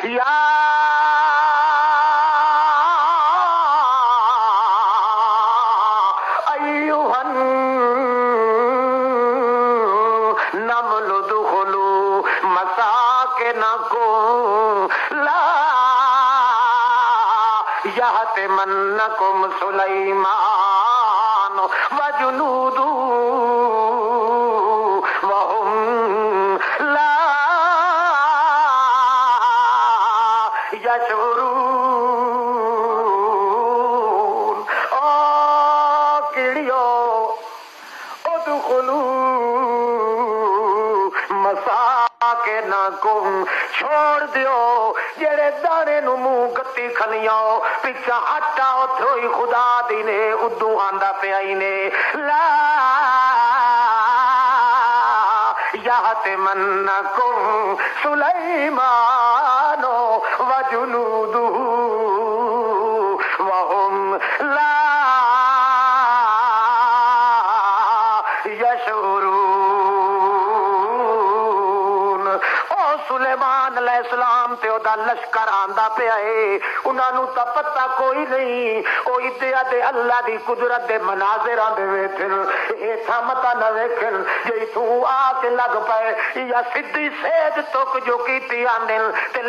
یا ایھا النمل ادخلوا مساکنکم لا یحطمنکم سلیمان وجنودہ وهم لا یشعرون۔ او کیڑیو ادخلوا مساکنکم، چھوڑ دیو جڑے دانے نو منہ گتی کھنیاں پچھا ہٹا اتھو ہی خدا دی نے ادو آندا پیا ہی نے لا یحطمنکم سلیمان وجنودہ وهم لا یشعرون۔ او سلیمان علیہ السلام تے او دا لشکر آندا پیا ہے، انہاں نوں تا پتہ کوئی نہیں، او ادیا دے اللہ دی قدرت دے مناظر آندے ویکھن، ایتھا متا نہ ویکھن جے تو آ کے لگ پئے یا سدھی سیج تک جو کیتی آندن تے